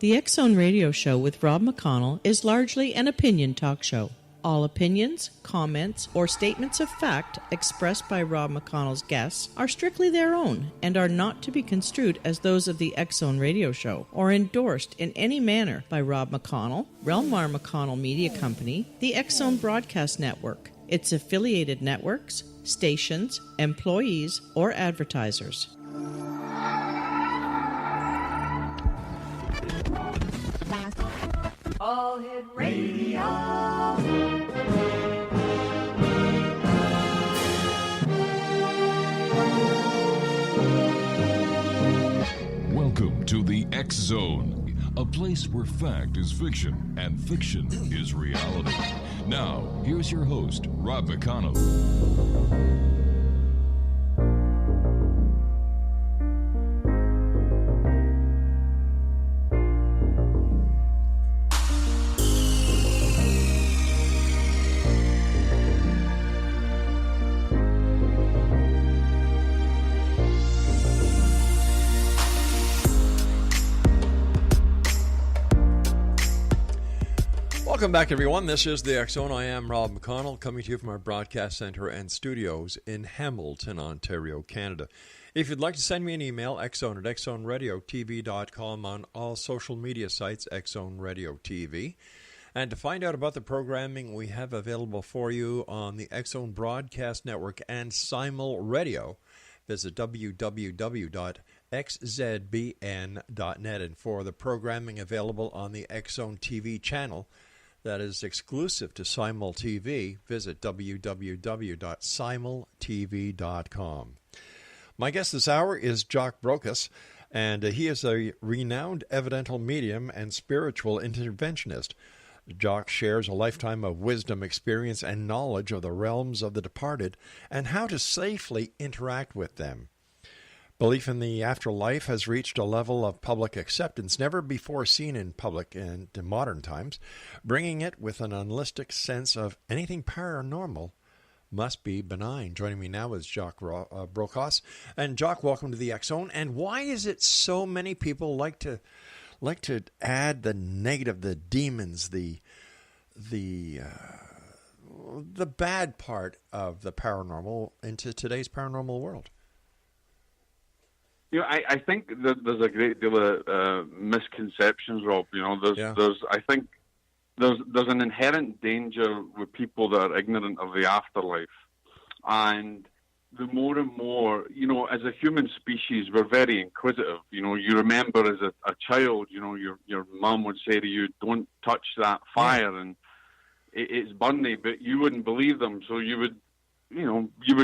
The X Zone Radio Show with Rob McConnell is largely an opinion talk show. All opinions, comments, or statements of fact expressed by Rob McConnell's guests are strictly their own and are not to be construed as those of the X Zone Radio Show or endorsed in any manner by Rob McConnell, rel-mar McConnell Media Company, the X Zone Broadcast Network, its affiliated networks, stations, employees, or advertisers. All Hit Radio. Welcome to the X Zone, a place where fact is fiction and fiction is reality. Now, here's your host, Rob McConnell. Welcome back, everyone. This is the X Zone. I am Rob McConnell, coming to you from our broadcast center and studios in Hamilton, Ontario, Canada. If you'd like to send me an email, xzone@xzoneradiotv.com, on all social media sites, X Zone Radio TV. And to find out about the programming we have available for you on the X Zone Broadcast Network and Simul Radio, visit www.xzbn.net. And for the programming available on the X Zone TV channel, that is exclusive to Simul TV, visit www.simultv.com. My guest this hour is Jock Brocas, and he is a renowned evidential medium and spiritual interventionist. Jock shares a lifetime of wisdom, experience, and knowledge of the realms of the departed and how to safely interact with them. Belief in the afterlife has reached a level of public acceptance never before seen in public in modern times, bringing it with an unrealistic sense of anything paranormal must be benign. Joining me now is Jock Brocas. And Jock, welcome to the X Zone. And why is it so many people like to add the negative, the demons, the bad part of the paranormal into today's paranormal world? You know, I think that there's a great deal of misconceptions, Rob. You know, I think there's an inherent danger with people that are ignorant of the afterlife, and the more and more, you know, as a human species, we're very inquisitive. You know, you remember as a child, you know, your mum would say to you, "Don't touch that fire," and it's burning, but you wouldn't believe them, so you would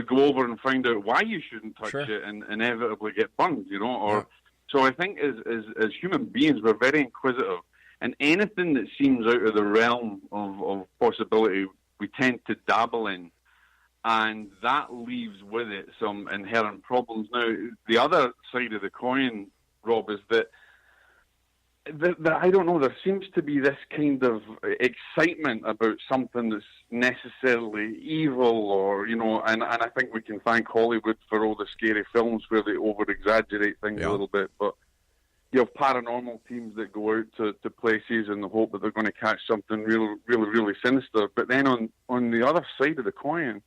go over and find out why you shouldn't touch it and inevitably get burned, you know. So I think as human beings, we're very inquisitive. And anything that seems out of the realm of possibility, we tend to dabble in. And that leaves with it some inherent problems. Now, the other side of the coin, Rob, is that I don't know, there seems to be this kind of excitement about something that's necessarily evil, or, you know, and I think we can thank Hollywood for all the scary films where they over-exaggerate things a little bit, but you have paranormal teams that go out to places in the hope that they're going to catch something really, really, really sinister. But then on the other side of the coin,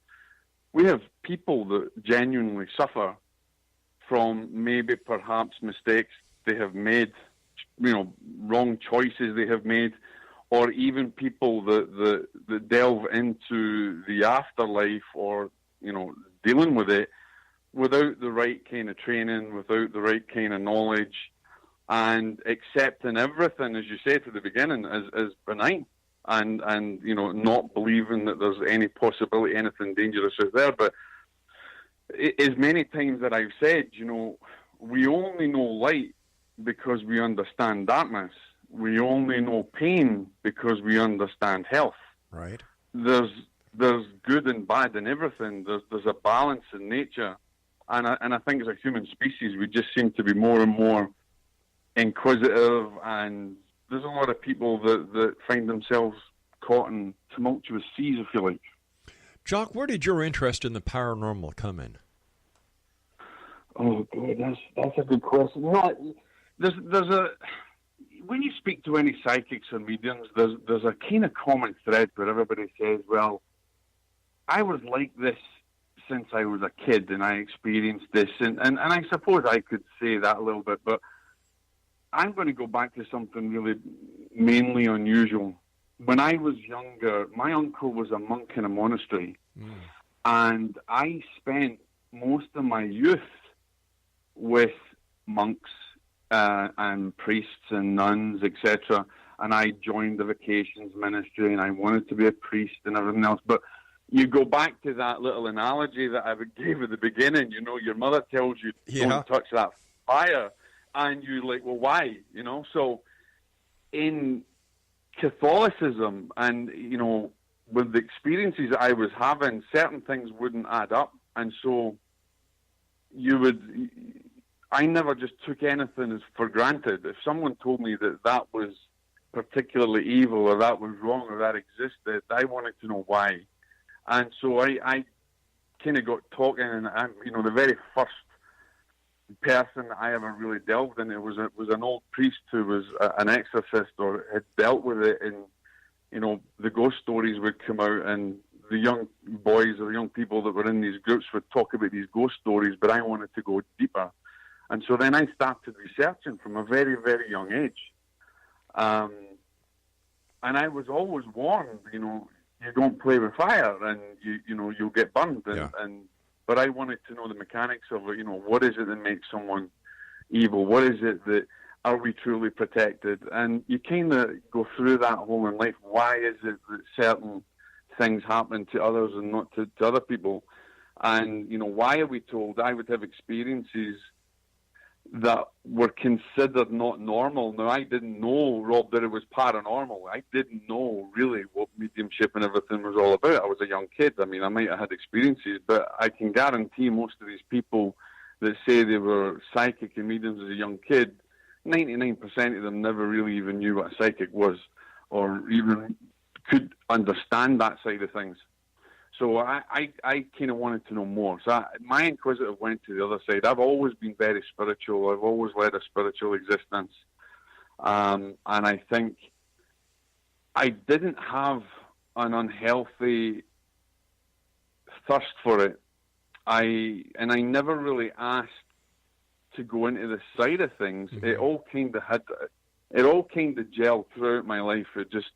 we have people that genuinely suffer from maybe perhaps mistakes they have made, you know, wrong choices they have made, or even people that delve into the afterlife or, you know, dealing with it without the right kind of training, without the right kind of knowledge, and accepting everything, as you said at the beginning, as benign, and you know, not believing that there's any possibility anything dangerous is there. But as many times that I've said, you know, we only know light because we understand darkness. We only know pain because we understand health. Right. There's good and bad in everything. There's a balance in nature, and I think as a human species, we just seem to be more and more inquisitive, and there's a lot of people that find themselves caught in tumultuous seas, if you like. Jock, where did your interest in the paranormal come in? Oh, God, that's a good question. No, there's when you speak to any psychics or mediums, there's a kind of common thread where everybody says, well, I was like this since I was a kid and I experienced this. And I suppose I could say that a little bit, but I'm going to go back to something really mainly unusual. When I was younger, my uncle was a monk in a monastery, and I spent most of my youth with monks and priests and nuns, etc. And I joined the vacations ministry, and I wanted to be a priest and everything else. But you go back to that little analogy that I gave at the beginning. You know, your mother tells you, don't touch that fire, and you're like, well, why? You know, so in Catholicism and, you know, with the experiences that I was having, certain things wouldn't add up. And so I never just took anything as for granted. If someone told me that was particularly evil or that was wrong or that existed, I wanted to know why. And so I kind of got talking, and the very first person that I ever really delved in it was an old priest who was an exorcist or had dealt with it, and you know, the ghost stories would come out, and the young boys or young people that were in these groups would talk about these ghost stories, but I wanted to go deeper. And so then I started researching from a very, very young age. And I was always warned, you know, you don't play with fire and you'll get burned. But I wanted to know the mechanics of it, you know, what is it that makes someone evil? What is it that, are we truly protected? And you kind of go through that whole in life. Why is it that certain things happen to others and not to other people? And, you know, why are we told? I would have experiences that were considered not normal. Now, I didn't know, Rob, that it was paranormal. I didn't know really what mediumship and everything was all about. I was a young kid. I mean, I might have had experiences, but I can guarantee most of these people that say they were psychic and mediums as a young kid, 99% of them never really even knew what a psychic was or even could understand that side of things. So I kind of wanted to know more. So my inquisitive went to the other side. I've always been very spiritual. I've always led a spiritual existence. And I think I didn't have an unhealthy thirst for it. I never really asked to go into the side of things. Mm-hmm. It all kind of gelled throughout my life. It just,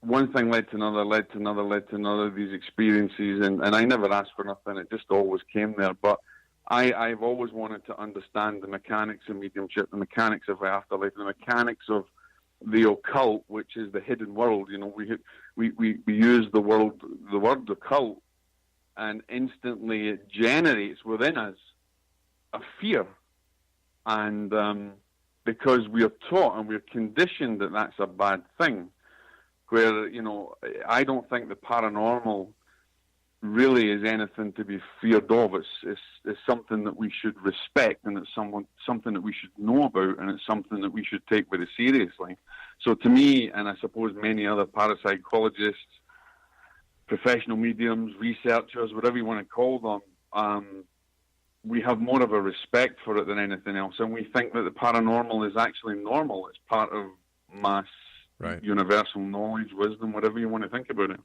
one thing led to another, these experiences, and I never asked for nothing. It just always came there. But I've always wanted to understand the mechanics of mediumship, the mechanics of the afterlife, the mechanics of the occult, which is the hidden world. You know, we use the word occult, and instantly it generates within us a fear. And because we are taught and we're conditioned that that's a bad thing, where, you know, I don't think the paranormal really is anything to be feared of. It's something that we should respect, and it's something that we should know about, and it's something that we should take very seriously. So to me, and I suppose many other parapsychologists, professional mediums, researchers, whatever you want to call them, we have more of a respect for it than anything else, and we think that the paranormal is actually normal. It's part of mass, universal knowledge, wisdom, whatever you want to think about it.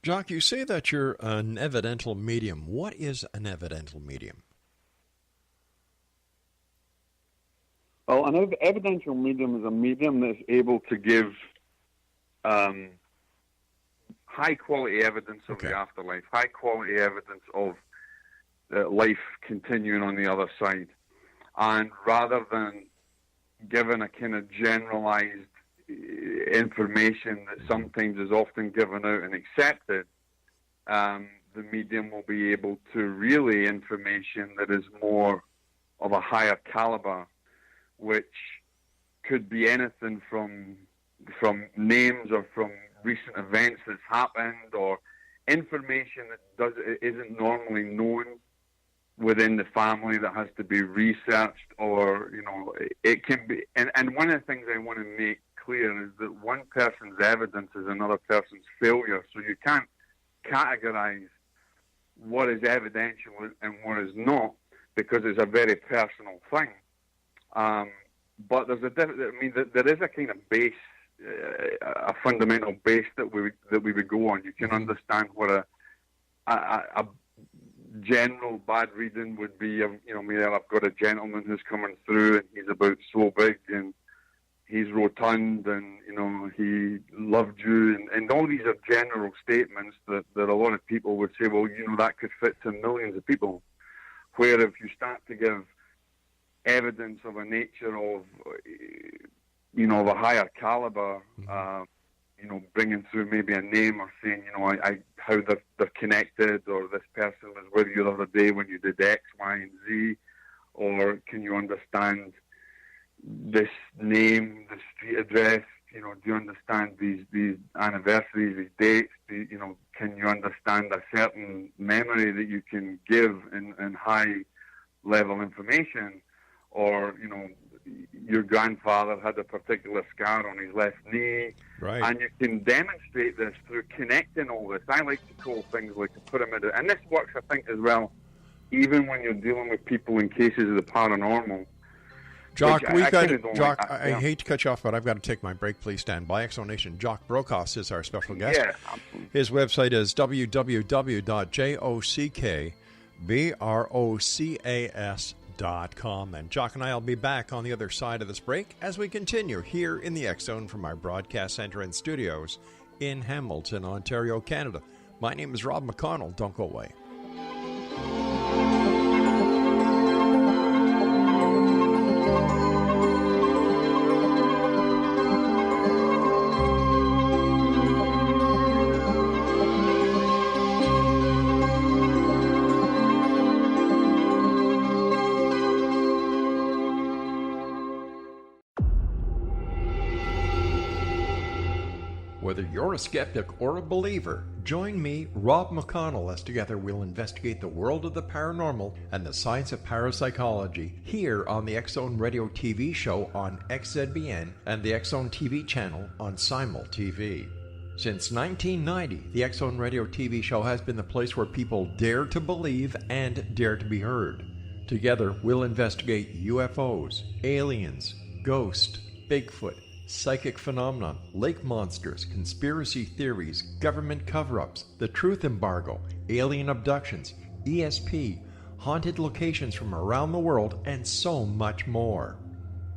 Jock, you say that you're an evidential medium. What is an evidential medium? Well, an evidential medium is a medium that's able to give high-quality evidence of the afterlife, high-quality evidence of life continuing on the other side. And rather than giving a kind of generalized information that sometimes is often given out and accepted, the medium will be able to relay information that is more of a higher caliber, which could be anything from names or from recent events that's happened, or information that isn't normally known within the family that has to be researched, or, you know, it can be. And one of the things I want to make clear is that one person's evidence is another person's failure. So you can't categorize what is evidential and what is not, because it's a very personal thing. but there's there is a kind of base, a fundamental base that we would go on. You can understand what a general bad reading would be. Maybe I've got a gentleman who's coming through and he's about so big and he's rotund and, he loved you. And all these are general statements that a lot of people would say, well, that could fit to millions of people. Where if you start to give evidence of a nature of, of a higher caliber, bringing through maybe a name or saying, how they're connected, or this person was with you the other day when you did X, Y, and Z, or can you understand this name, the street address, do you understand these anniversaries, these dates, can you understand a certain memory that you can give in high level information, or, your grandfather had a particular scar on his left knee, right? And you can demonstrate this through connecting all this. I like to call things like a pyramid, and this works, I think, as well, even when you're dealing with people in cases of the paranormal. Jock, I hate to cut you off, but I've got to take my break. Please stand by. Exo Nation, Jock Brocas is our special guest. Yeah. His website is www.jockbrocas.com. And Jock and I will be back on the other side of this break as we continue here in the X Zone from our broadcast center and studios in Hamilton, Ontario, Canada. My name is Rob McConnell. Don't go away. Whether you're a skeptic or a believer, join me, Rob McConnell, as together we'll investigate the world of the paranormal and the science of parapsychology here on the X Zone Radio TV show on XZBN and the X Zone TV channel on Simul TV. Since 1990, the X Zone Radio TV show has been the place where people dare to believe and dare to be heard. Together, we'll investigate UFOs, aliens, ghosts, Bigfoot, psychic phenomenon, lake monsters, conspiracy theories, government cover-ups, the truth embargo, alien abductions, ESP, haunted locations from around the world, and so much more.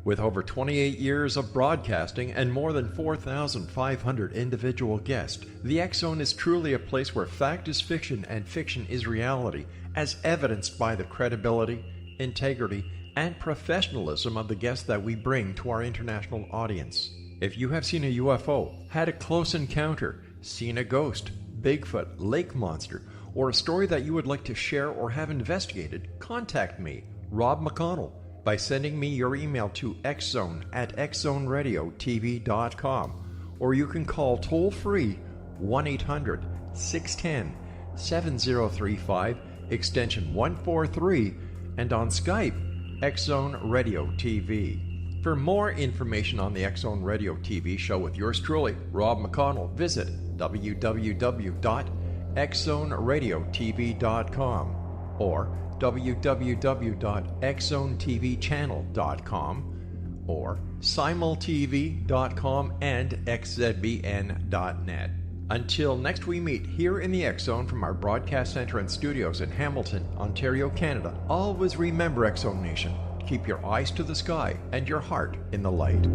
With over 28 years of broadcasting and more than 4,500 individual guests, the X Zone is truly a place where fact is fiction and fiction is reality, as evidenced by the credibility, integrity, and professionalism of the guests that we bring to our international audience. If you have seen a UFO, had a close encounter, seen a ghost, Bigfoot, lake monster, or a story that you would like to share or have investigated, contact me, Rob McConnell, by sending me your email to xzone@xzoneradiotv.com, or you can call toll-free 1-800-610-7035, extension 143, and on Skype, X Zone Radio TV. For more information on the X Zone Radio TV show with yours truly, Rob McConnell, visit www.xzoneradiotv.com or www.xzonetvchannel.com or simultv.com and xzbn.net. Until next we meet here in the X Zone from our broadcast center and studios in Hamilton, Ontario, Canada, always remember, X Zone Nation, keep your eyes to the sky and your heart in the light.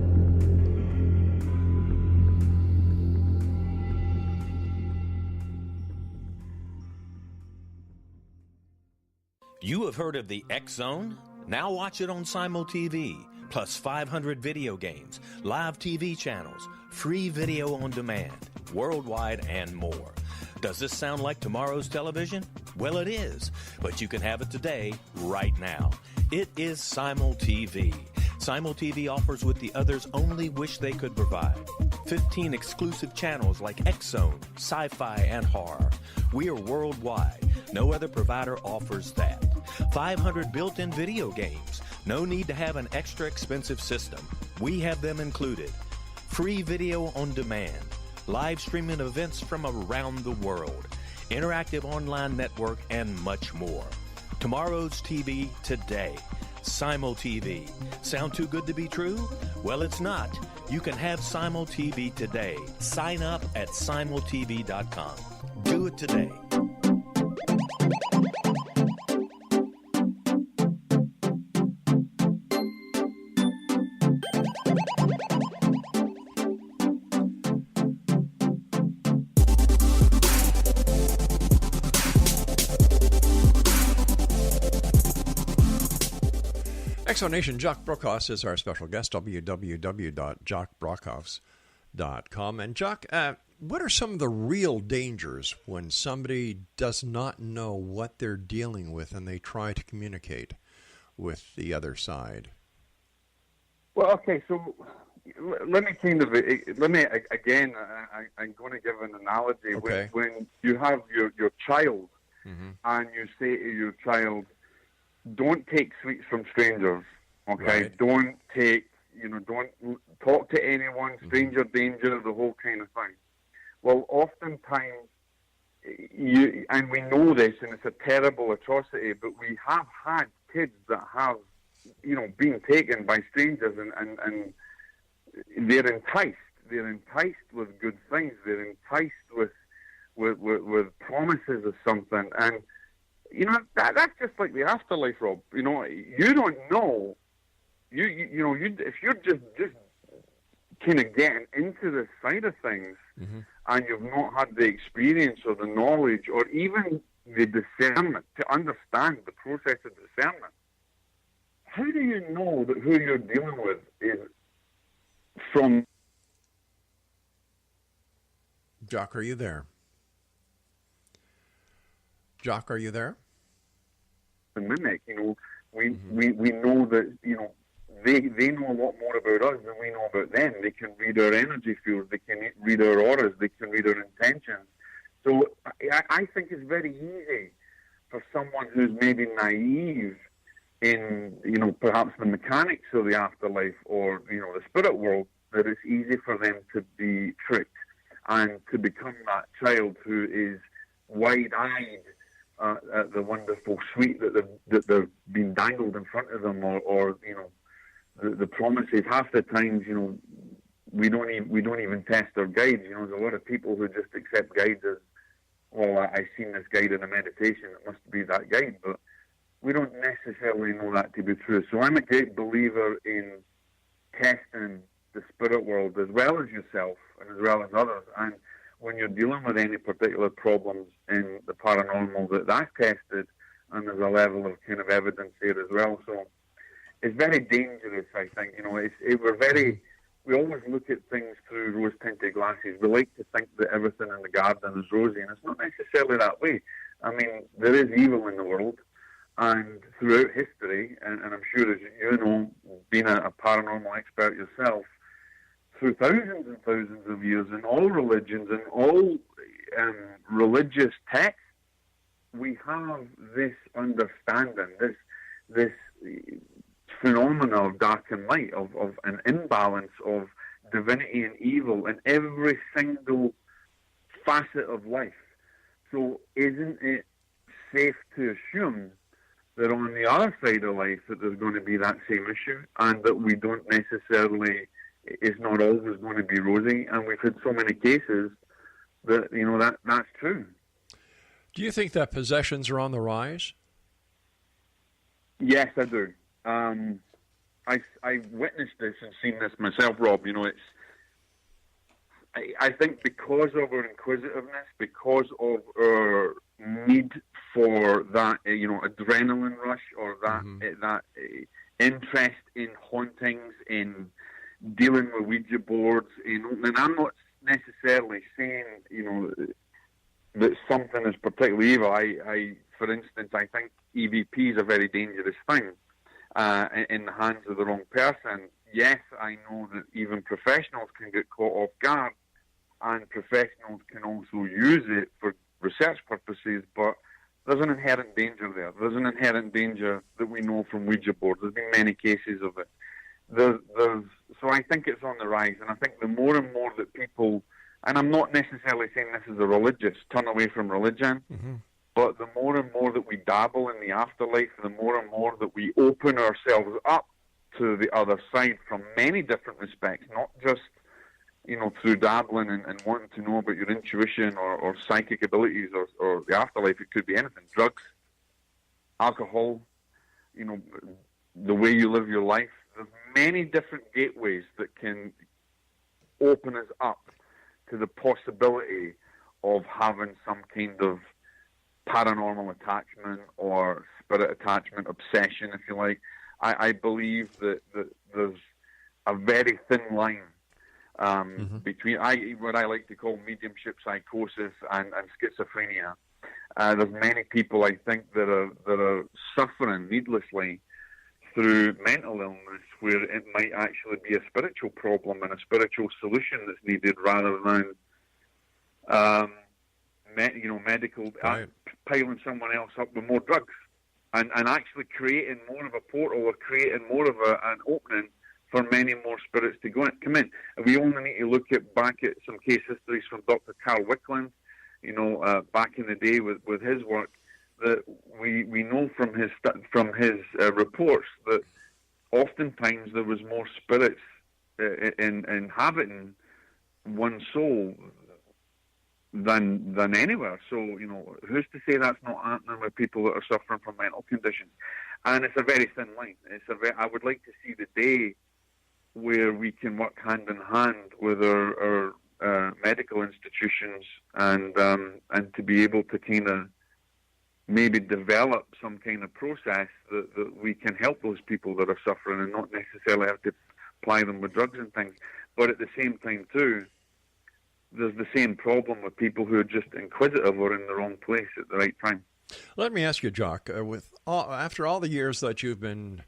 You have heard of the X Zone? Now watch it on Simul TV, plus 500 video games, live TV channels, free video on demand, worldwide, and more. Does this sound like tomorrow's television? Well, it is, but you can have it today, right now. It is Simul TV. Simul TV offers what the others only wish they could provide. 15 exclusive channels like X Zone, sci-fi, and horror. We are worldwide. No other provider offers that. 500 built-in video games. No need to have an extra expensive system. We have them included. Free video on demand. Live streaming events from around the world. Interactive online network and much more. Tomorrow's TV today. Simul TV. Sound too good to be true? Well, it's not. You can have Simul TV today. Sign up at simultv.com. Do it today. Exonation, Jock Brocas is our special guest, www.jockbrocas.com. And Jock, what are some of the real dangers when somebody does not know what they're dealing with and they try to communicate with the other side? Well, okay, so let me again, I'm going to give an analogy. Okay. When you have your child, and you say to your child, don't take sweets from strangers, okay? Right. Don't talk to anyone, stranger danger, the whole kind of thing. Well, oftentimes, and we know this, and it's a terrible atrocity, but we have had kids that have, been taken by strangers, and they're enticed. They're enticed with good things. They're enticed with promises of something, and that's just like the afterlife, Rob. You don't know. If you're just kind of getting into this side of things, and you've not had the experience or the knowledge or even the discernment to understand the process of discernment, how do you know that who you're dealing with is from? Jock, are you there? Jock, are you there? The mimic, we know that they know a lot more about us than we know about them. They can read our energy fields, they can read our auras, they can read our intentions. So I think it's very easy for someone who's maybe naive in perhaps the mechanics of the afterlife or the spirit world, that it's easy for them to be tricked and to become that child who is wide-eyed at the wonderful sweet that they've been dangled in front of them, or the promises. Half the times, we don't even test our guides. There's a lot of people who just accept guides as, well, I've seen this guide in a meditation, it must be that guide, but we don't necessarily know that to be true. So I'm a great believer in testing the spirit world as well as yourself and as well as others, and when you're dealing with any particular problems in the paranormal, that's tested, and there's a level of kind of evidence there as well. So it's very dangerous, I think. We always look at things through rose-tinted glasses. We like to think that everything in the garden is rosy, and it's not necessarily that way. I mean, there is evil in the world, and throughout history, and I'm sure as you know, being a paranormal expert yourself, through thousands and thousands of years, in all religions and all religious texts, we have this understanding, this phenomena of dark and light, of an imbalance of divinity and evil in every single facet of life. So isn't it safe to assume that on the other side of life that there's going to be that same issue, and that we don't necessarily, it's not always going to be rosy, and we've had so many cases that, that's true. Do you think that possessions are on the rise? Yes, I do. I've witnessed this and seen this myself, Rob. I think because of our inquisitiveness, because of our need for that, adrenaline rush, or that interest in hauntings, in dealing with Ouija boards, and I'm not necessarily saying, that something is particularly evil. For instance, I think EVP is a very dangerous thing in the hands of the wrong person. Yes, I know that even professionals can get caught off guard, and professionals can also use it for research purposes, but there's an inherent danger there. There's an inherent danger that we know from Ouija boards. There's been many cases of it. So I think it's on the rise, and I think the more and more that people, and I'm not necessarily saying this is a religious, turn away from religion, But the more and more that we dabble in the afterlife, the more and more that we open ourselves up to the other side from many different respects, not just, through dabbling and wanting to know about your intuition or psychic abilities or the afterlife. It could be anything: drugs, alcohol, the way you live your life. There's many different gateways that can open us up to the possibility of having some kind of paranormal attachment or spirit attachment, obsession, if you like. I believe that there's a very thin line between what I like to call mediumship psychosis and schizophrenia. There's many people, I think, that are suffering needlessly through mental illness, where it might actually be a spiritual problem and a spiritual solution that's needed, rather than medical, right, piling someone else up with more drugs, and actually creating more of a portal or creating more of an opening for many more spirits to come in. And we only need to look back at some case histories from Dr. Carl Wickland, back in the day with his work, that we know from his reports that oftentimes there was more spirits inhabiting one soul than anywhere. So, who's to say that's not happening with people that are suffering from mental conditions? And it's a very thin line. I would like to see the day where we can work hand in hand with our medical institutions and to be able to kind of maybe develop some kind of process that we can help those people that are suffering, and not necessarily have to apply them with drugs and things. But at the same time, too, there's the same problem with people who are just inquisitive or in the wrong place at the right time. Let me ask you, Jock, after all the years that you've been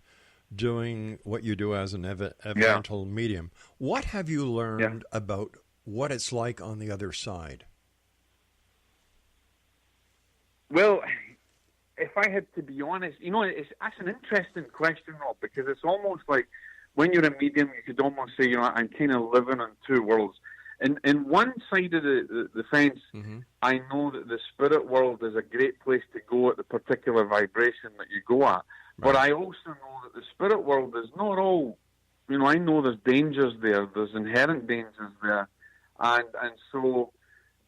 doing what you do as an evidential medium, what have you learned about what it's like on the other side? Well, if I had to be honest, that's an interesting question, Rob, because it's almost like when you're a medium, you could almost say, I'm kind of living on two worlds. In one side of the fence, I know that the spirit world is a great place to go at the particular vibration that you go at. But I also know that the spirit world is not all, I know there's dangers there, there's inherent dangers there. And so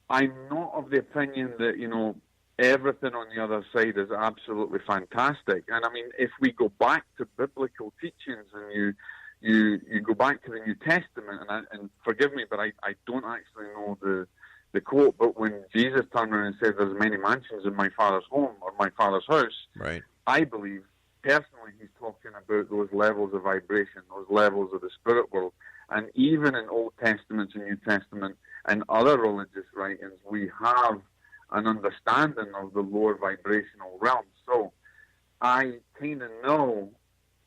I'm not of the opinion that, everything on the other side is absolutely fantastic. And I mean, if we go back to biblical teachings and you go back to the New Testament, and forgive me, but I don't actually know the quote, but when Jesus turned around and said, "There's many mansions in my Father's home or my Father's house," right, I believe personally he's talking about those levels of vibration, those levels of the spirit world. And even in Old Testament and New Testament and other religious writings, we have an understanding of the lower vibrational realm. So I kind of know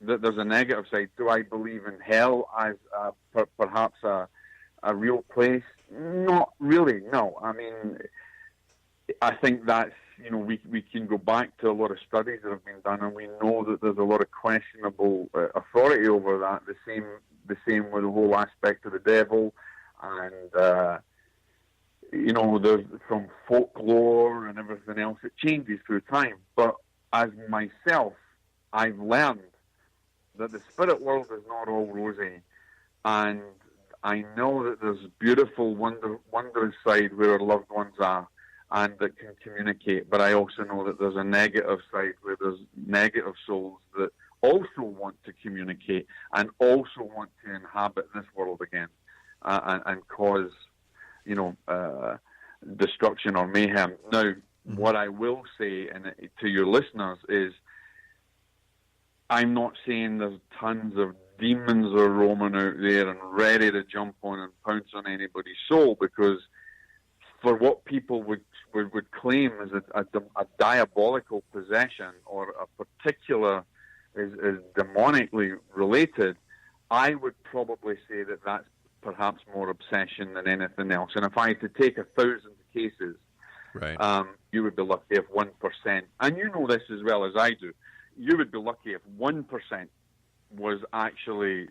that there's a negative side. Do I believe in hell as perhaps a real place? Not really, no. I mean, I think that's, we can go back to a lot of studies that have been done, and we know that there's a lot of questionable authority over that. The same with the whole aspect of the devil, and there's from folklore and everything else. It changes through time. But as myself, I've learned that the spirit world is not all rosy, and I know that there's beautiful, wondrous side where our loved ones are and that can communicate. But I also know that there's a negative side where there's negative souls that also want to communicate and also want to inhabit this world again and cause, destruction or mayhem. Now, what I will say to your listeners is, I'm not saying there's tons of demons are roaming out there and ready to jump on and pounce on anybody's soul, because for what people would claim is a diabolical possession or a particular is demonically related, I would probably say that that's perhaps more obsession than anything else. And if I had to take 1,000 cases, right, you would be lucky if 1%, and you know this as well as I do, you would be lucky if 1% was actually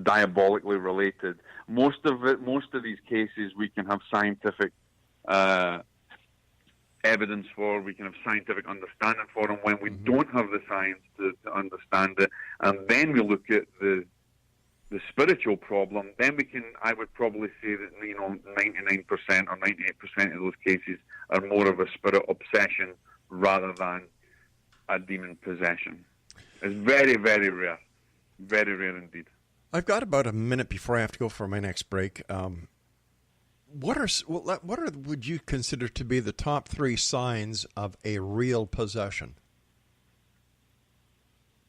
diabolically related. Most of these cases, we can have scientific evidence for, we can have scientific understanding for, and when we don't have the science to understand it, and then we look at the spiritual problem, then I would probably say that 99% or 98% of those cases are more of a spirit obsession rather than a demon possession. It's very, very rare. Very rare indeed. I've got about a minute before I have to go for my next break. What would you consider to be the top 3 signs of a real possession?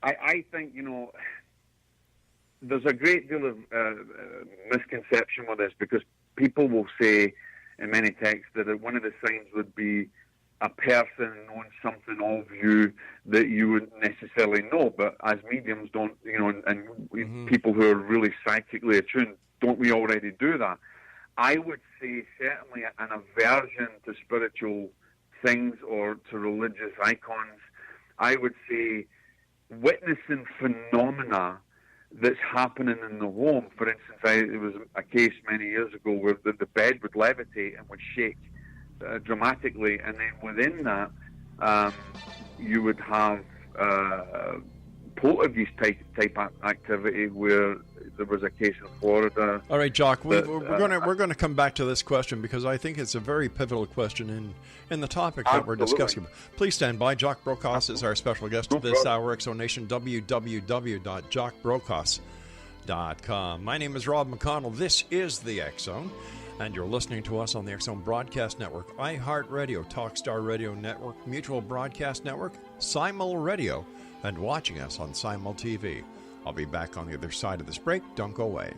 I think, there's a great deal of misconception with this, because people will say in many texts that one of the signs would be a person knowing something of you that you wouldn't necessarily know. But as mediums, don't, people who are really psychically attuned, don't we already do that? I would say certainly an aversion to spiritual things or to religious icons. I would say witnessing phenomena that's happening in the home. For instance, there was a case many years ago where the bed would levitate and would shake dramatically, and then within that, you would have poltergeist type activity, where there was a case in Florida. All right, Jock, we're going to come back to this question, because I think it's a very pivotal question in the topic that we're discussing. Please stand by. Jock Brocas is our special guest this hour. X Zone Nation, www.jockbrocas.com. My name is Rob McConnell. This is the X Zone, and you're listening to us on the X Zone Broadcast Network, iHeartRadio, Talkstar Radio Network, Mutual Broadcast Network, Simul Radio, and watching us on Simul TV. I'll be back on the other side of this break. Don't go away.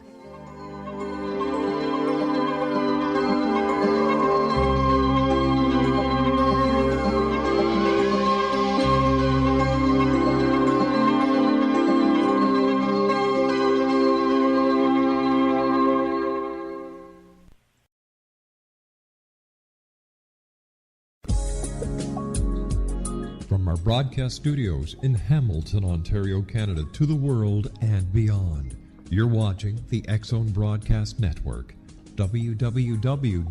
From our broadcast studios in Hamilton, Ontario, Canada, to the world and beyond, you're watching the X Zone Broadcast Network, www.xzbn.net.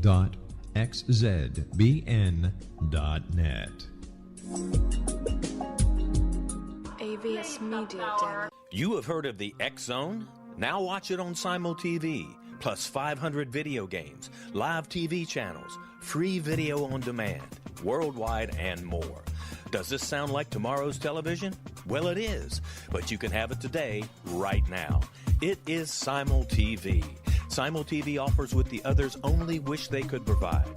AVS Media Den. You have heard of the X Zone? Now watch it on Simul TV, plus 500 video games, live TV channels, free video on demand, worldwide, and more. Does this sound like tomorrow's television? Well, it is, but you can have it today, right now. It is Simul TV. Simul TV offers what the others only wish they could provide.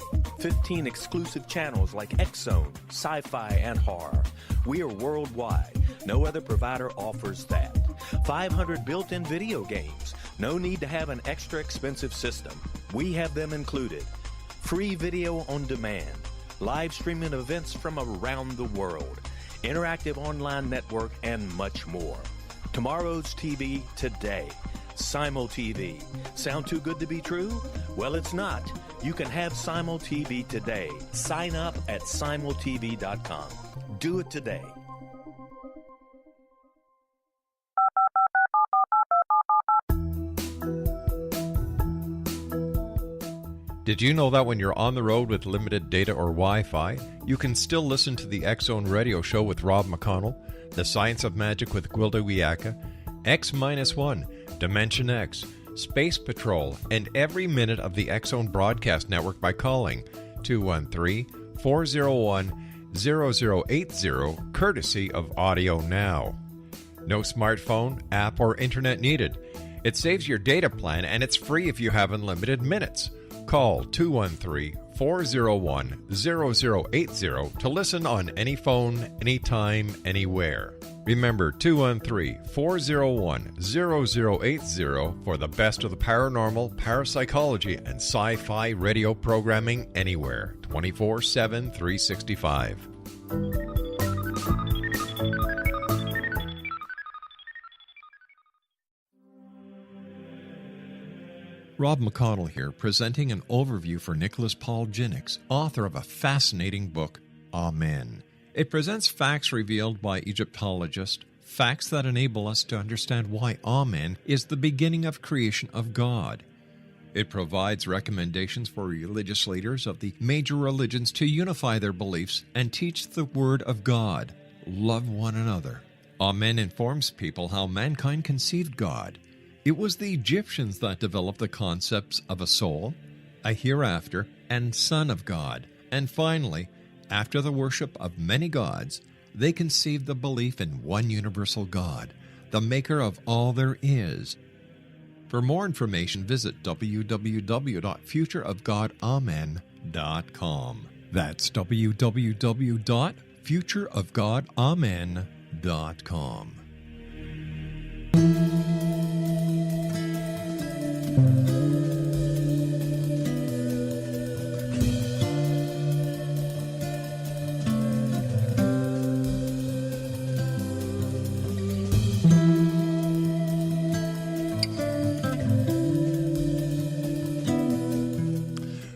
15 exclusive channels like X Zone, sci-fi, and horror. We are worldwide. No other provider offers that. 500 built-in video games. No need to have an extra expensive system. We have them included. Free video on demand. Live streaming events from around the world, interactive online network, and much more. Tomorrow's TV today. Simul TV. Sound too good to be true? Well, it's not. You can have Simul TV today. Sign up at simultv.com. Do it today. Did you know that when you're on the road with limited data or Wi-Fi, you can still listen to the X Zone Radio Show with Rob McConnell, The Science of Magic with Gwilda Wiyaka, X-1, Dimension X, Space Patrol, and every minute of the X Zone Broadcast Network by calling 213-401-0080, courtesy of Audio Now. No smartphone, app, or internet needed. It saves your data plan, and it's free if you have unlimited minutes. Call 213-401-0080 to listen on any phone, anytime, anywhere. Remember, 213-401-0080 for the best of the paranormal, parapsychology, and sci-fi radio programming anywhere, 24/7, 365. Rob McConnell here, presenting an overview for Nicholas Paul Jennings, author of a fascinating book, Amen. It presents facts revealed by Egyptologists, facts that enable us to understand why Amen is the beginning of creation of God. It provides recommendations for religious leaders of the major religions to unify their beliefs and teach the Word of God. Love one another. Amen informs people how mankind conceived God. It was the Egyptians that developed the concepts of a soul, a hereafter, and Son of God. And finally, after the worship of many gods, they conceived the belief in one universal God, the maker of all there is. For more information, visit www.futureofgodamen.com. That's www.futureofgodamen.com.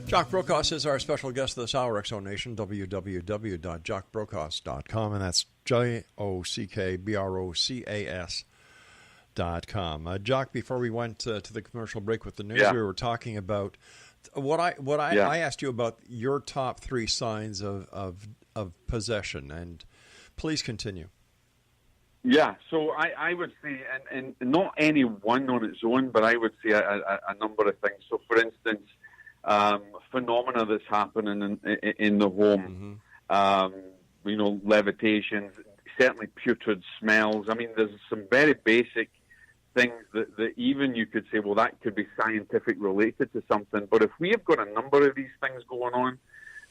Jock Brocas is our special guest this hour, X-Zone Nation, www.jockbrocas.com, and that's JOCKBROCAS.com. Jock, before we went to the commercial break with the news, we were talking about I asked you about your top 3 signs of possession, and please continue. Yeah, so I would say, and not any one on its own, but I would say a number of things. So, for instance, phenomena that's happening in the home, levitations, certainly putrid smells. I mean, there's some very basic things that even you could say, well, that could be scientific related to something. But if we have got a number of these things going on,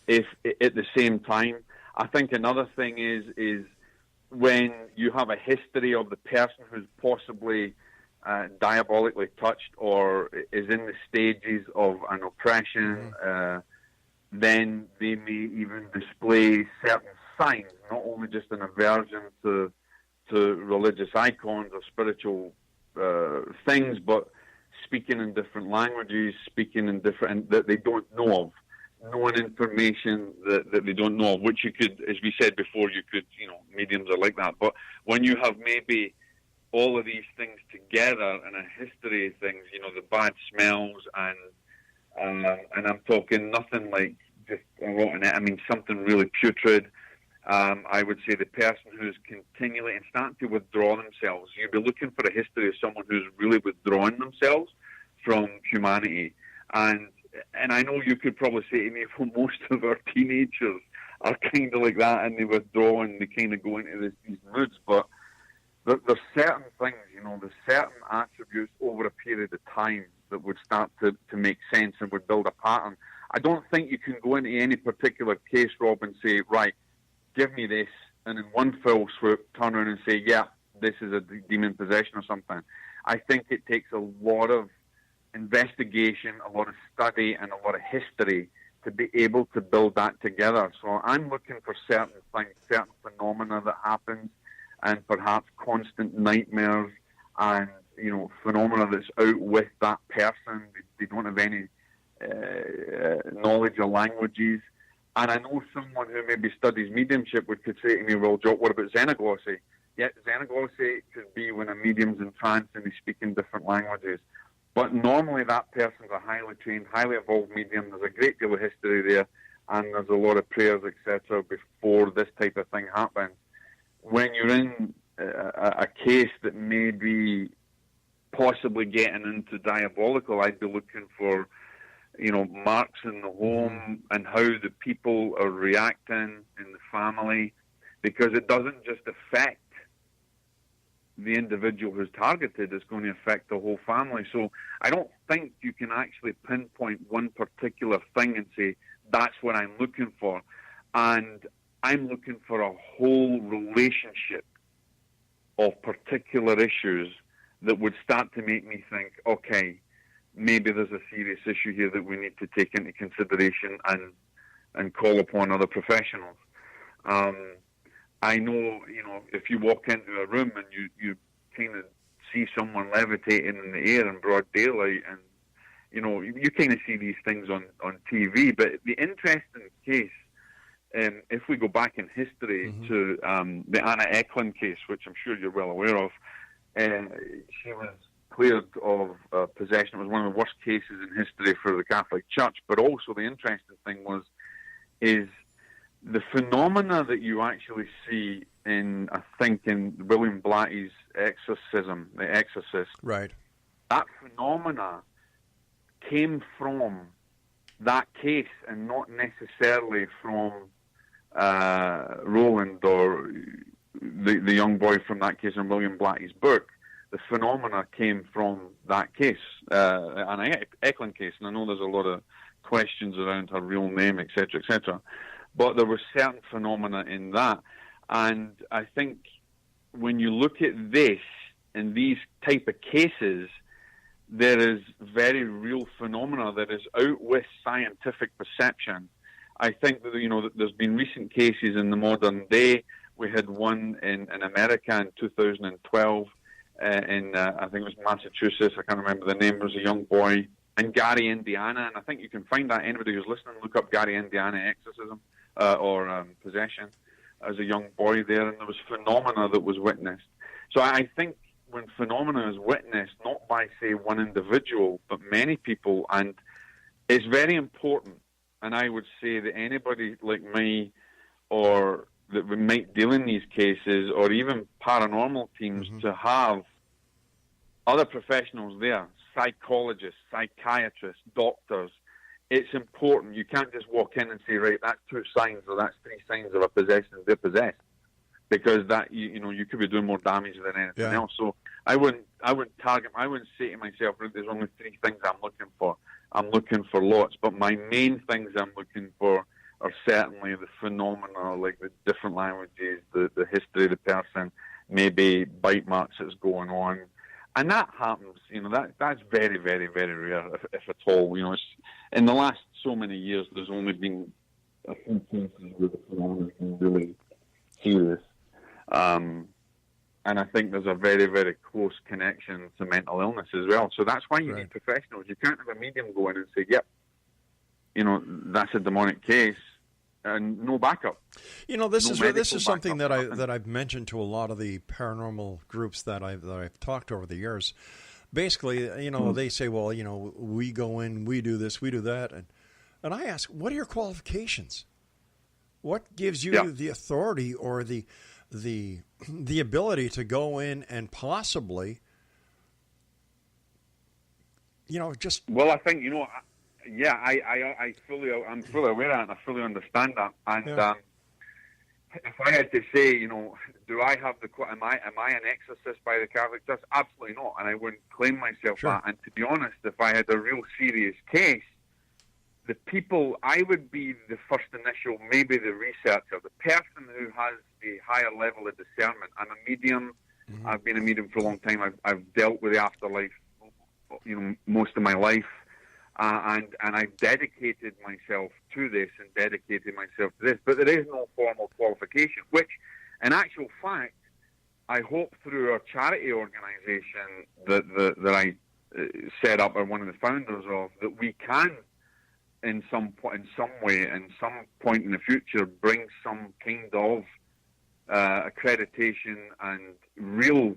if at the same time, I think another thing is when you have a history of the person who's possibly diabolically touched or is in the stages of an oppression, then they may even display certain signs, not only just an aversion to religious icons or spiritual things, but speaking in different languages, speaking in different, that they don't know of, knowing information that they don't know of, which you could, as we said before, mediums are like that. But when you have maybe all of these things together and a history of things, the bad smells and I'm talking nothing like just rotten, I mean something really putrid. I would say the person who's continually and starting to withdraw themselves. You'd be looking for a history of someone who's really withdrawing themselves from humanity. And I know you could probably say to me, well, most of our teenagers are kind of like that, and they withdraw and they kind of go into these moods. But there's certain things, there's certain attributes over a period of time that would start to make sense and would build a pattern. I don't think you can go into any particular case, Rob, and say, right, give me this, and in one fell swoop turn around and say, yeah, this is a demon possession or something. I think it takes a lot of investigation, a lot of study, and a lot of history to be able to build that together. So I'm looking for certain things, certain phenomena that happens, and perhaps constant nightmares and, phenomena that's out with that person. They don't have any knowledge of languages. And I know someone who maybe studies mediumship could say to me, well, Jock, what about xenoglossy? Yeah, xenoglossy could be when a medium's in trance and they speak in different languages. But normally that person's a highly trained, highly evolved medium. There's a great deal of history there, and there's a lot of prayers, etc., before this type of thing happens. When you're in a case that may be possibly getting into diabolical, I'd be looking for, marks in the home and how the people are reacting in the family, because it doesn't just affect the individual who's targeted, it's going to affect the whole family. So I don't think you can actually pinpoint one particular thing and say, that's what I'm looking for. And I'm looking for a whole relationship of particular issues that would start to make me think, okay, maybe there's a serious issue here that we need to take into consideration and call upon other professionals. I know, if you walk into a room and you kind of see someone levitating in the air in broad daylight, and, you kind of see these things on TV. But the interesting case, if we go back in history to the Anna Eklund case, which I'm sure you're well aware of, she was cleared of possession. It was one of the worst cases in history for the Catholic Church. But also the interesting thing is the phenomena that you actually see in William Blatty's Exorcism, The Exorcist. Right. That phenomena came from that case and not necessarily from Roland or the young boy from that case in William Blatty's book. The phenomena came from that case, an Eklund case, and I know there's a lot of questions around her real name, etc., etc. But there were certain phenomena in that, and I think when you look at this in these type of cases, there is very real phenomena that is out with scientific perception. I think that, that there's been recent cases in the modern day. We had one in America in 2012. I think it was Massachusetts, I can't remember the name, there was a young boy in Gary, Indiana, and I think you can find that, anybody who's listening, look up Gary, Indiana exorcism or possession as a young boy there, and there was phenomena that was witnessed. So I think when phenomena is witnessed, not by, say, one individual, but many people, and it's very important, and I would say that anybody like me or that we might deal in these cases, or even paranormal teams, to have other professionals there, psychologists, psychiatrists, doctors. It's important. You can't just walk in and say, right, that's 2 signs or that's 3 signs of a possession. They're possessed, because that you could be doing more damage than anything else. So I wouldn't say to myself, there's only 3 things I'm looking for. I'm looking for lots, but my main things I'm looking for are certainly the phenomena, like the different languages, the history of the person, maybe bite marks that's going on. And that happens, that's very, very, very rare, if at all. It's, in the last so many years, there's only been a few cases where the phenomena can really serious. And I think there's a very, very close connection to mental illness as well. So that's why you need professionals. You can't have a medium go in and say, yep, that's a demonic case, and no backup. This is something that I've mentioned to a lot of the paranormal groups that I've talked to over the years. Basically, they say, well, we go in, we do this, we do that, and I ask, what are your qualifications? What gives you the authority or the ability to go in and possibly, just... Well, I think, I'm fully aware of that, and I fully understand that. And if I had to say, do I have am I an exorcist by the Catholic Church? Absolutely not, and I wouldn't claim myself that. And to be honest, if I had a real serious case, the people, I would be the first initial, maybe the researcher, the person who has the higher level of discernment. I'm a medium. I've been a medium for a long time. I've dealt with the afterlife, most of my life. And I've dedicated myself to this and dedicated myself to this. But there is no formal qualification, which, in actual fact, I hope through our charity organisation that I set up, or one of the founders of, that we can, in some way, in some point in the future, bring some kind of accreditation and real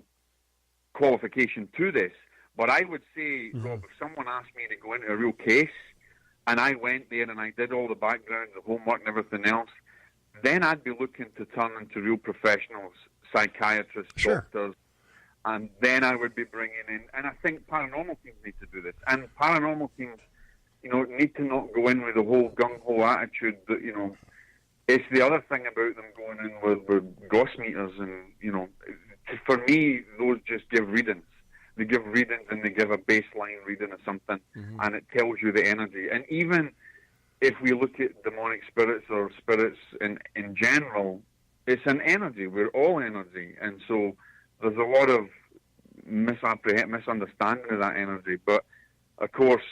qualification to this. But I would say, Rob, if someone asked me to go into a real case, and I went there and I did all the background, the homework and everything else, then I'd be looking to turn into real professionals, psychiatrists, doctors, and then I would be bringing in, and I think paranormal teams need to do this, and paranormal teams, need to not go in with the whole gung-ho attitude that, it's the other thing about them going in with gauss meters, and, for me, those just give readings. They give readings and they give a baseline reading of something, and it tells you the energy. And even if we look at demonic spirits or spirits in general, it's an energy. We're all energy. And so there's a lot of misunderstanding of that energy. But, of course,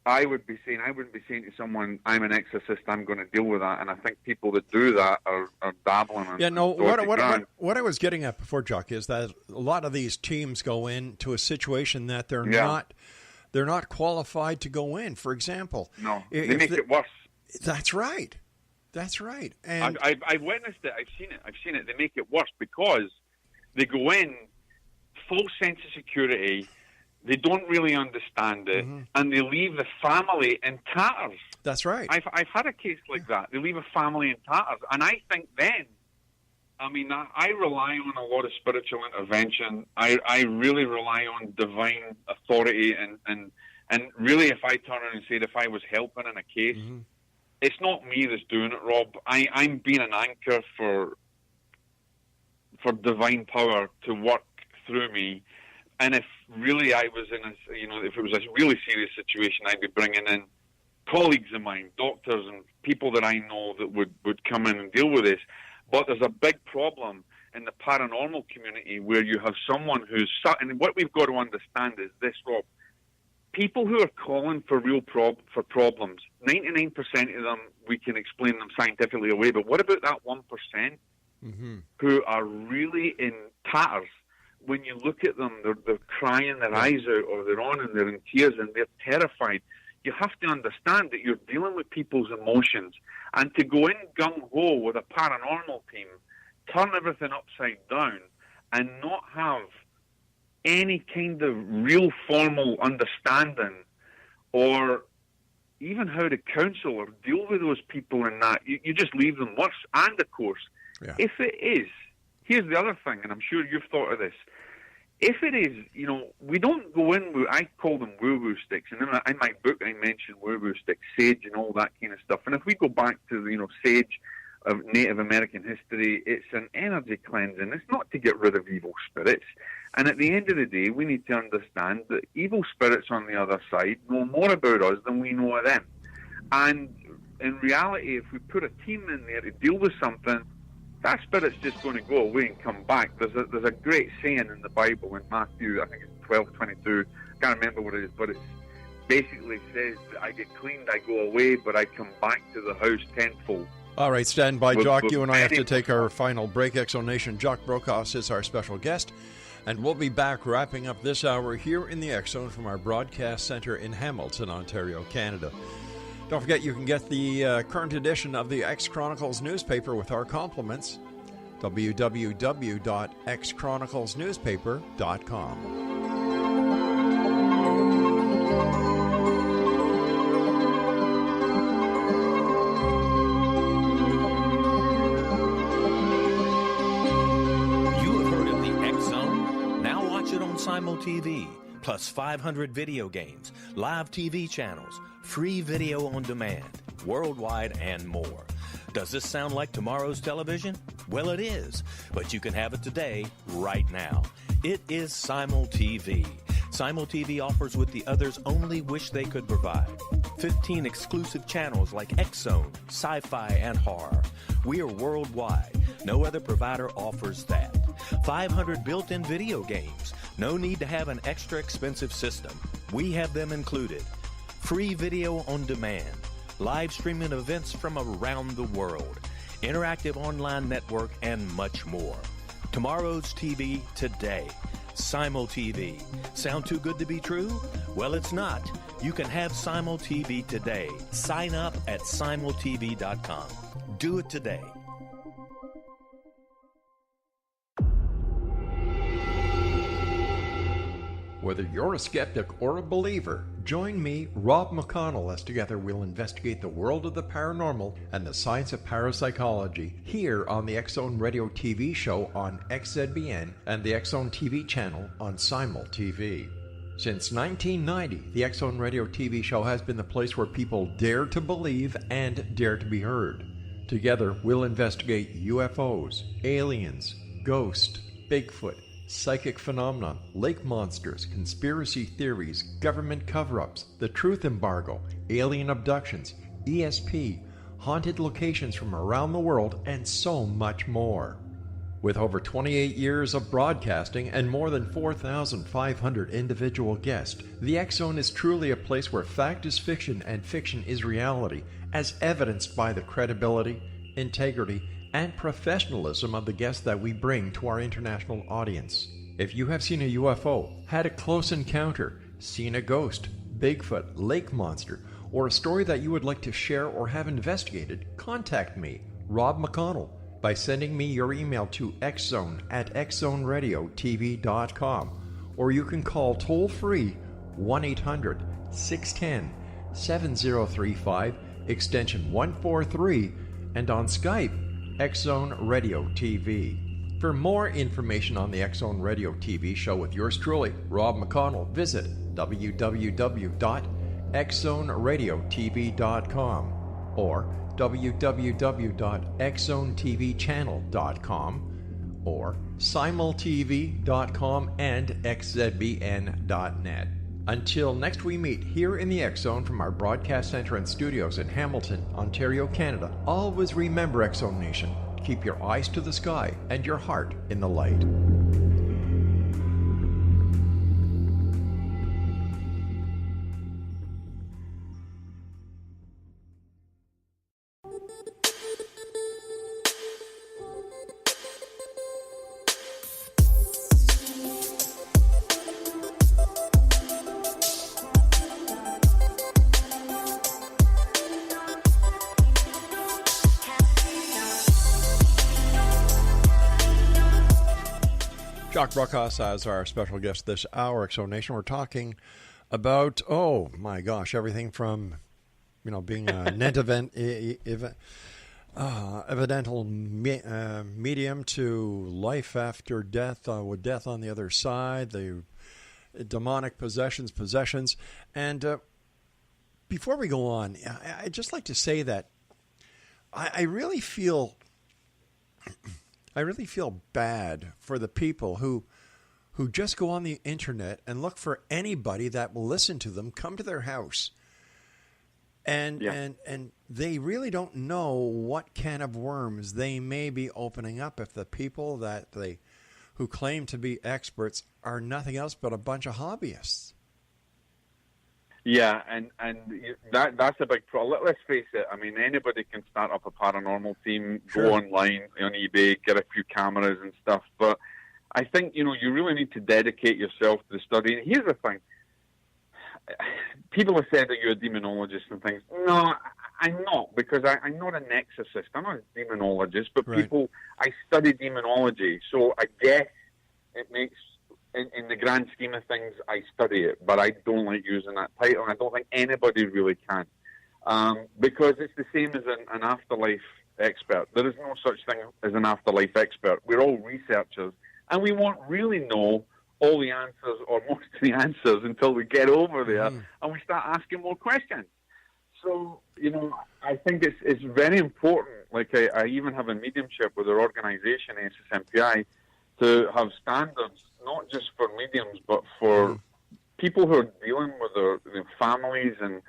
I wouldn't be saying to someone, I'm an exorcist, I'm going to deal with that. And I think people that do that are dabbling. What I was getting at before, Jock, is that a lot of these teams go into a situation that they're not qualified to go in. For example, they make it worse. That's right. And I've witnessed it. I've seen it. They make it worse because they go in full sense of security. They don't really understand it, and they leave the family in tatters. That's right. I've had a case like that. They leave a family in tatters, and I think then, I mean, I rely on a lot of spiritual intervention. I really rely on divine authority, and really, if I turn around and said if I was helping in a case, it's not me that's doing it, Rob. I'm being an anchor for divine power to work through me. And if really I was in if it was a really serious situation, I'd be bringing in colleagues of mine, doctors and people that I know that would come in and deal with this. But there's a big problem in the paranormal community where you have someone who's... And what we've got to understand is this, Rob. People who are calling for real problems, 99% of them, we can explain them scientifically away. But what about that 1% who are really in tatters? When you look at them, they're crying their eyes out, or they're on and they're in tears and they're terrified. You have to understand that you're dealing with people's emotions. And to go in gung-ho with a paranormal team, turn everything upside down, and not have any kind of real formal understanding or even how to counsel or deal with those people in that, you just leave them worse. And, of course, if it is, here's the other thing, and I'm sure you've thought of this. If it is, we don't go in with, I call them woo-woo sticks, and in my book I mention woo-woo sticks, sage and all that kind of stuff. And if we go back to, sage of Native American history, it's an energy cleansing. It's not to get rid of evil spirits. And at the end of the day, we need to understand that evil spirits on the other side know more about us than we know of them. And in reality, if we put a team in there to deal with something, that spirit's just going to go away and come back. There's a great saying in the Bible in Matthew, I think it's 12:22. I can't remember what it is, but it basically says, I get cleaned, I go away, but I come back to the house tenfold. All right, stand by, Jock. You and I have to take our final break. X-Zone Nation, Jock Brocas is our special guest, and we'll be back wrapping up this hour here in the X-Zone from our broadcast center in Hamilton, Ontario, Canada. Don't forget, you can get the current edition of the X-Chronicles newspaper with our compliments. www.xchroniclesnewspaper.com. Simul TV, plus 500 video games, live TV channels, free video on demand, worldwide, and more. Does this sound like tomorrow's television? Well, it is, but you can have it today, right now. It is Simul TV. Simul TV offers what the others only wish they could provide. 15 exclusive channels like X-Zone, Sci-Fi, and Horror. We are worldwide. No other provider offers that. 500 built-in video games. No need to have an extra expensive system. We have them included. Free video on demand. Live streaming events from around the world. Interactive online network, and much more. Tomorrow's TV today. Simul TV. Sound too good to be true? Well, it's not. You can have Simul TV today. Sign up at simultv.com. Do it today. Whether you're a skeptic or a believer, join me, Rob McConnell, as together we'll investigate the world of the paranormal and the science of parapsychology here on the X-Zone Radio TV show on XZBN and the X-Zone TV channel on Simul TV. Since 1990, the X-Zone Radio TV show has been the place where people dare to believe and dare to be heard. Together, we'll investigate UFOs, aliens, ghosts, Bigfoot, psychic phenomenon, lake monsters, conspiracy theories, government cover-ups, the truth embargo, alien abductions, ESP, haunted locations from around the world, and so much more. With over 28 years of broadcasting and more than 4,500 individual guests, the X-Zone is truly a place where fact is fiction and fiction is reality, as evidenced by the credibility, integrity, and professionalism of the guests that we bring to our international audience. If you have seen a UFO, had a close encounter, seen a ghost, Bigfoot, lake monster, or a story that you would like to share or have investigated, contact me, Rob McConnell, by sending me your email to xzone@xzoneradiotv.com or you can call toll-free 1-800-610-7035, extension 143, and on Skype, X Zone Radio TV. For more information on the X Zone Radio TV show with yours truly, Rob McConnell, visit www.xzoneradiotv.com or www.xzonetvchannel.com or simultv.com and xzbn.net. Until next we meet here in the X Zone from our broadcast center and studios in Hamilton, Ontario, Canada, always remember, X Zone Nation, keep your eyes to the sky and your heart in the light. Jock Brocas as our special guest this hour, X Zone Nation. We're talking about, oh my gosh, everything from, being an evidential medium to life after death, with death on the other side, the demonic possessions. And before we go on, I'd just like to say that I really feel bad for the people who just go on the internet and look for anybody that will listen to them, come to their house, and they really don't know what can of worms they may be opening up if the people who claim to be experts are nothing else but a bunch of hobbyists. Yeah, and that's a big problem. Let's face it. I mean, anybody can start up a paranormal team, Sure. go online on eBay, get a few cameras and stuff. But I think, you really need to dedicate yourself to the study. And here's the thing. People have said that you're a demonologist and things. No, I'm not, because I'm not an exorcist. I'm not a demonologist, but Right. I study demonology. So I guess it makes... In the grand scheme of things, I study it, but I don't like using that title, and I don't think anybody really can, because it's the same as an afterlife expert. There is no such thing as an afterlife expert. We're all researchers, and we won't really know all the answers or most of the answers until we get over there and we start asking more questions. So, I think it's very important. Like I even have a mediumship with our organization, SSMPI, to have standards, not just for mediums, but for people who are dealing with their families and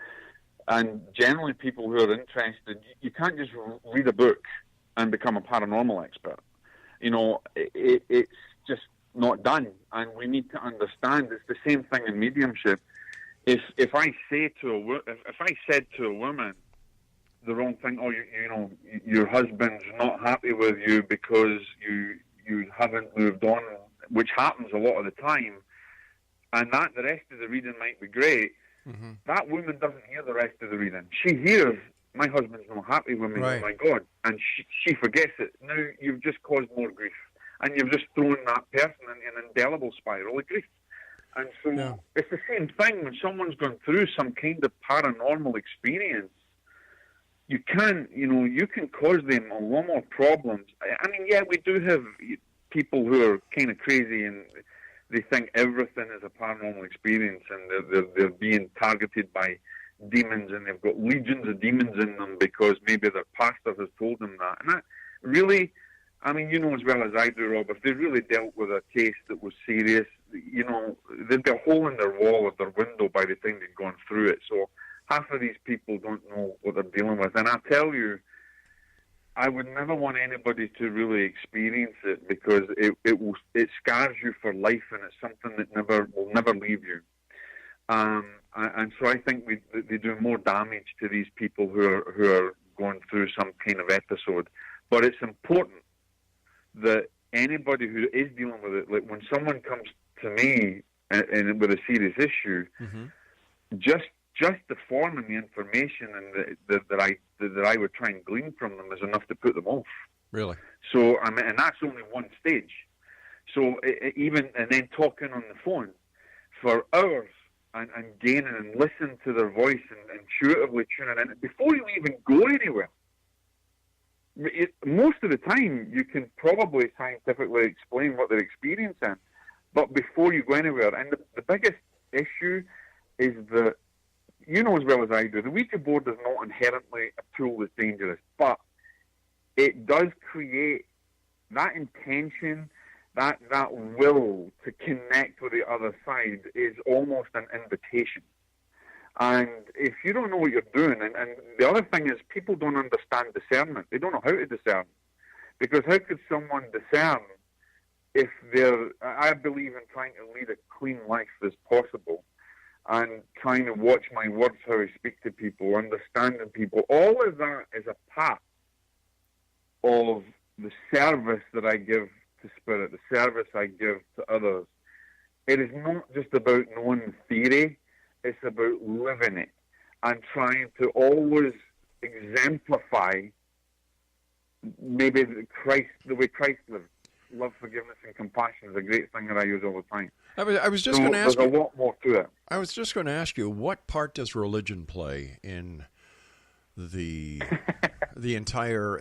generally people who are interested. You can't just read a book and become a paranormal expert. It's just not done, and we need to understand it's the same thing in mediumship. If I said to a woman the wrong thing, your husband's not happy with you because you haven't moved on, which happens a lot of the time, and that the rest of the reading might be great, that woman doesn't hear the rest of the reading. She hears, my husband's not happy with me, Right. Oh my God, and she forgets it. Now you've just caused more grief, and you've just thrown that person in an indelible spiral of grief. And so It's the same thing when someone's gone through some kind of paranormal experience. You can cause them a lot more problems. I mean, yeah, we do have people who are kind of crazy and they think everything is a paranormal experience, and they're being targeted by demons, and they've got legions of demons in them because maybe their pastor has told them that. And that really, I mean, as well as I do, Rob, if they really dealt with a case that was serious, there'd be a hole in their wall or their window by the time they'd gone through it. So half of these people don't know what they're dealing with. And I tell you, I would never want anybody to really experience it, because it scars you for life, and it's something that will never leave you. And so I think they do more damage to these people who are going through some kind of episode. But it's important that anybody who is dealing with it, like when someone comes to me and with a serious issue, just the form and the information and that I would try and glean from them is enough to put them off. Really? So and that's only one stage. So and then talking on the phone for hours and gaining and listening to their voice and intuitively tuning in before you even go anywhere. Most of the time, you can probably scientifically explain what they're experiencing, but before you go anywhere, and the biggest issue is that, you know as well as I do, the Ouija board is not inherently a tool that's dangerous, but it does create that intention, that will to connect with the other side is almost an invitation. And if you don't know what you're doing, and the other thing is people don't understand discernment. They don't know how to discern. Because how could someone discern if I believe in trying to lead a clean life as possible and trying to watch my words, how I speak to people, understanding people. All of that is a part of the service that I give to Spirit, the service I give to others. It is not just about knowing theory. It's about living it and trying to always exemplify maybe the way Christ lived. Love, forgiveness, and compassion is a great thing that I use all the time. I was just going to ask you. There's a lot more to it. I was just going to ask you, what part does religion play in the entire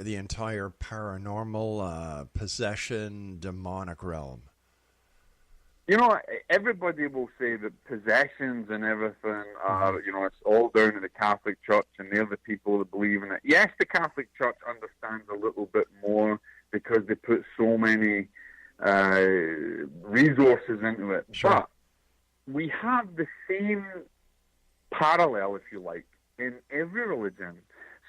paranormal possession demonic realm? You know, everybody will say that possessions and everything are, it's all down to the Catholic Church and they're the people that believe in it. Yes, the Catholic Church understands a little bit more because they put so many resources into it. Sure. But we have the same parallel, if you like, in every religion.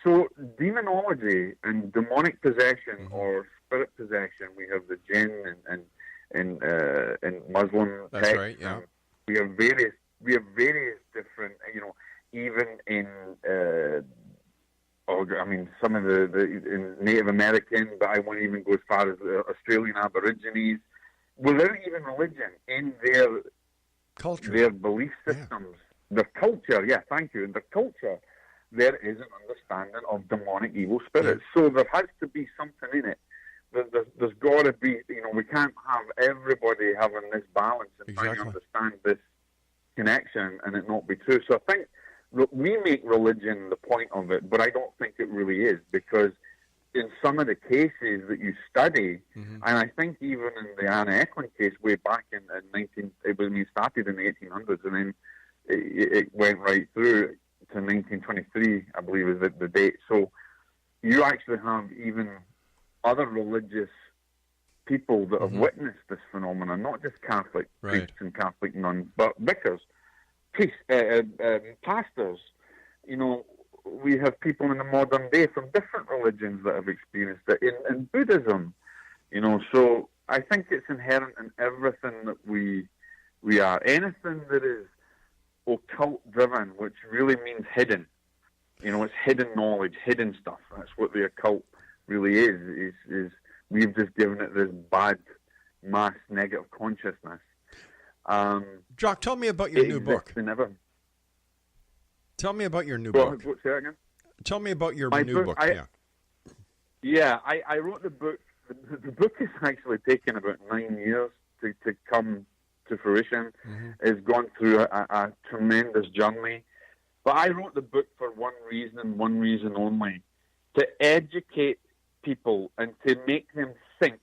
So demonology and demonic possession or spirit possession, we have the jinn and in Muslim That's texts. right, yeah. We have various different, even in some of the Native American, but I won't even go as far as the Australian Aborigines, without even religion, in their culture, their belief systems, their culture. Yeah, thank you. In their culture, there is an understanding of demonic evil spirits. Yeah. So there has to be something in it. There's got to be, we can't have everybody having this balance and trying to understand this connection and it not be true. So I think we make religion the point of it, but I don't think it really is, because in some of the cases that you study, and I think even in the Anna Eklund case way back it started in the 1800s and then it went right through to 1923, I believe is the date. So you actually have even other religious people that have witnessed this phenomenon, not just Catholic priests and Catholic nuns, but vicars, priests, pastors. We have people in the modern day from different religions that have experienced it. In Buddhism, so I think it's inherent in everything that we are. Anything that is occult-driven, which really means hidden. It's hidden knowledge, hidden stuff. That's what the occult really is we've just given it this bad mass negative consciousness. Jock, tell me about your new book. Tell me about your new book. Say that again? Tell me about your new book. I wrote the book. The book has actually taken about 9 years to come to fruition. It's gone through a tremendous journey. But I wrote the book for one reason and one reason only: to educate people and to make them think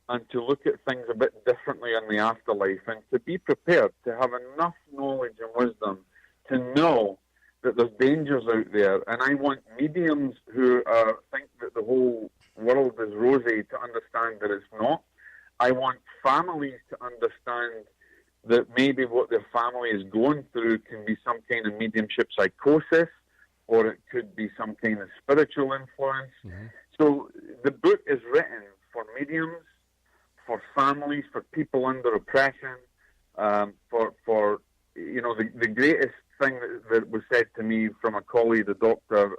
and to look at things a bit differently in the afterlife, and to be prepared to have enough knowledge and wisdom to know that there's dangers out there. And I want mediums who think that the whole world is rosy to understand that it's not. I want families to understand that maybe what their family is going through can be some kind of mediumship psychosis, or it could be some kind of spiritual influence. So the book is written for mediums, for families, for people under oppression, for the greatest thing that was said to me from a colleague, the doctor,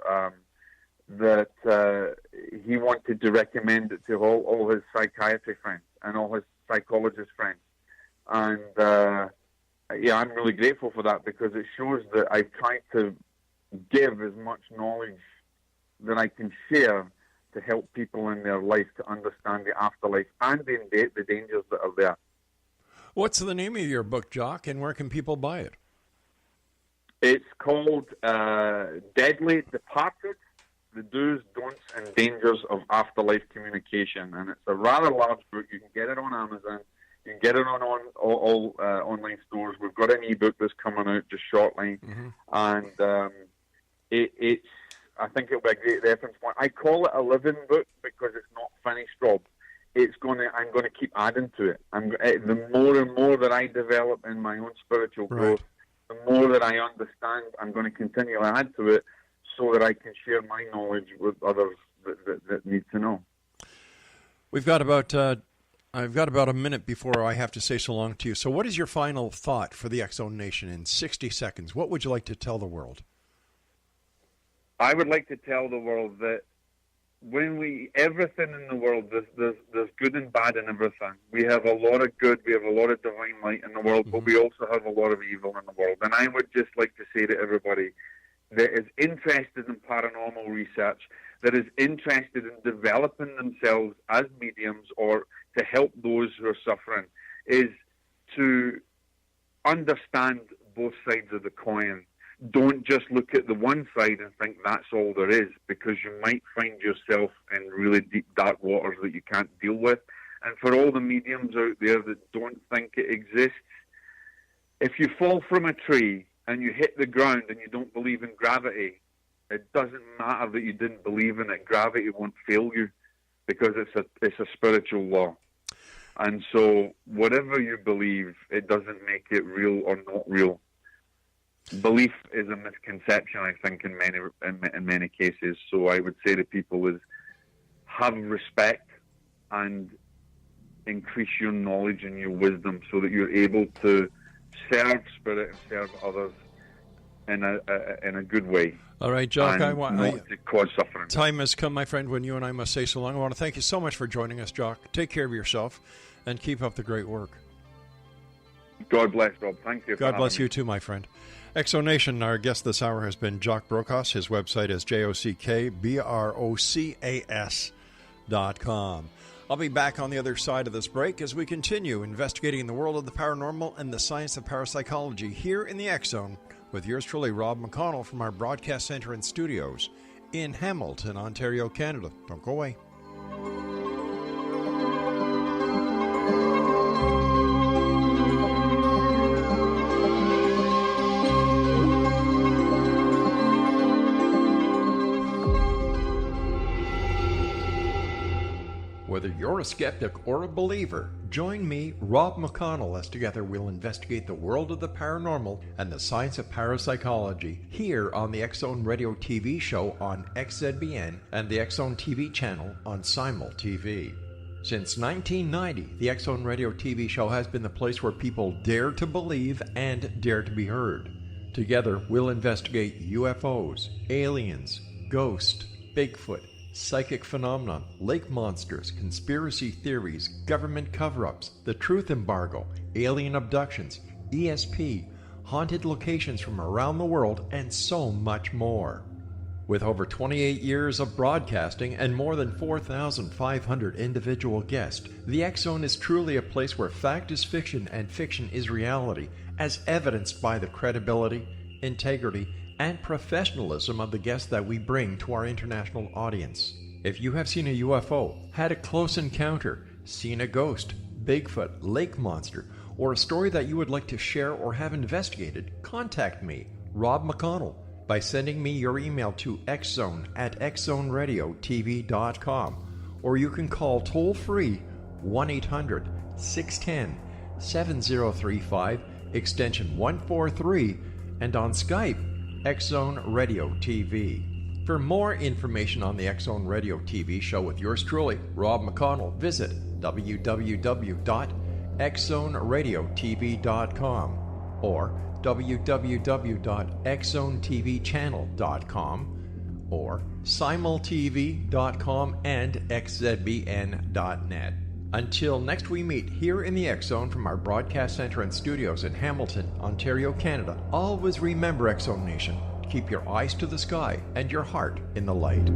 that he wanted to recommend it to all his psychiatry friends and all his psychologist friends. And I'm really grateful for that, because it shows that I've tried to give as much knowledge that I can share to help people in their life to understand the afterlife and the dangers that are there. What's the name of your book, Jock, and where can people buy it? It's called Deadly Departed, The Do's, Don'ts, and Dangers of Afterlife Communication. And it's a rather large book. You can get it on Amazon. You can get it on all online stores. We've got an ebook that's coming out just shortly. And it's I think it'll be a great reference point. I call it a living book because it's not finished, Rob. I'm going to keep adding to it. The more and more that I develop in my own spiritual growth, the more that I understand, I'm going to continue to add to it so that I can share my knowledge with others that need to know. We've got about I've got about a minute before I have to say so long to you. So what is your final thought for the X-Zone Nation in 60 seconds? What would you like to tell the world? I would like to tell the world that everything in the world, there's good and bad in everything. We have a lot of good, we have a lot of divine light in the world, but we also have a lot of evil in the world. And I would just like to say to everybody that is interested in paranormal research, that is interested in developing themselves as mediums or to help those who are suffering, is to understand both sides of the coin. Don't just look at the one side and think that's all there is, because you might find yourself in really deep, dark waters that you can't deal with. And for all the mediums out there that don't think it exists, if you fall from a tree and you hit the ground and you don't believe in gravity, it doesn't matter that you didn't believe in it. Gravity won't fail you because it's a spiritual law. And so whatever you believe, it doesn't make it real or not real. Belief is a misconception, I think, in many cases. So I would say to people is have respect and increase your knowledge and your wisdom so that you're able to serve spirit and serve others in a good way. All right, Jock, not to cause suffering. Time has come, my friend, when you and I must say so long. I want to thank you so much for joining us, Jock. Take care of yourself and keep up the great work. God bless, Rob. Thank you. God bless you too, my friend. X-Zone Nation, our guest this hour has been Jock Brocas. His website is jockbrocas.com. I'll be back on the other side of this break as we continue investigating the world of the paranormal and the science of parapsychology here in the X-Zone with yours truly, Rob McConnell, from our broadcast center and studios in Hamilton, Ontario, Canada. Don't go away. Whether you're a skeptic or a believer, join me, Rob McConnell, as together we'll investigate the world of the paranormal and the science of parapsychology here on the X-Zone Radio TV show on XZBN and the X-Zone TV channel on Simul TV. Since 1990, the X-Zone Radio TV show has been the place where people dare to believe and dare to be heard. Together, we'll investigate UFOs, aliens, ghosts, Bigfoot, psychic phenomenon, lake monsters, conspiracy theories, government cover-ups, the truth embargo, alien abductions, ESP, haunted locations from around the world, and so much more. With over 28 years of broadcasting and more than 4,500 individual guests, the X-Zone is truly a place where fact is fiction and fiction is reality, as evidenced by the credibility, integrity, and professionalism of the guests that we bring to our international audience. If you have seen a UFO, had a close encounter, seen a ghost, Bigfoot, lake monster, or a story that you would like to share or have investigated, contact me, Rob McConnell, by sending me your email to xzone@xzoneradiotv.com, or you can call toll-free 1-800-610-7035, extension 143, and on Skype, X-Zone Radio TV. For more information on the X-Zone Radio TV show with yours truly, Rob McConnell, visit www.xzoneradiotv.com or www.xzonetvchannel.com or simultv.com and xzbn.net. Until next we meet here in the X-Zone from our broadcast center and studios in Hamilton, Ontario, Canada, always remember, X-Zone Nation, keep your eyes to the sky and your heart in the light.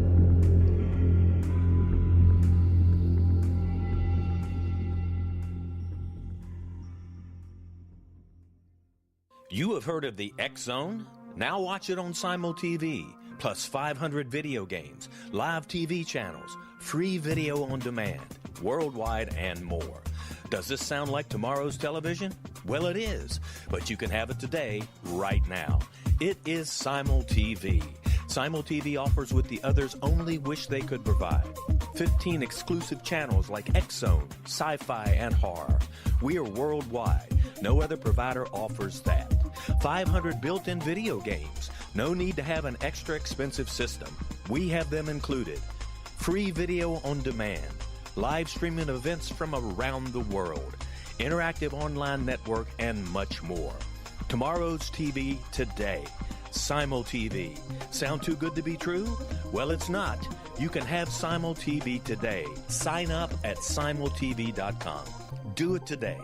You have heard of the X Zone? Now watch it on Simul TV, plus 500 video games, live TV channels, free video on demand, worldwide, and more. Does this sound like tomorrow's television? Well, it is, but you can have it today, right now. It is Simul TV. Simul TV offers what the others only wish they could provide. 15 exclusive channels like X Zone, sci-fi, and horror. We are worldwide. No other provider offers that. 500 built-in video games. No need to have an extra expensive system. We have them included. Free video on demand. Live streaming events from around the world. Interactive online network, and much more. Tomorrow's TV today. Simul TV. Sound too good to be true? Well, it's not. You can have Simul TV today. Sign up at simultv.com. Do it today.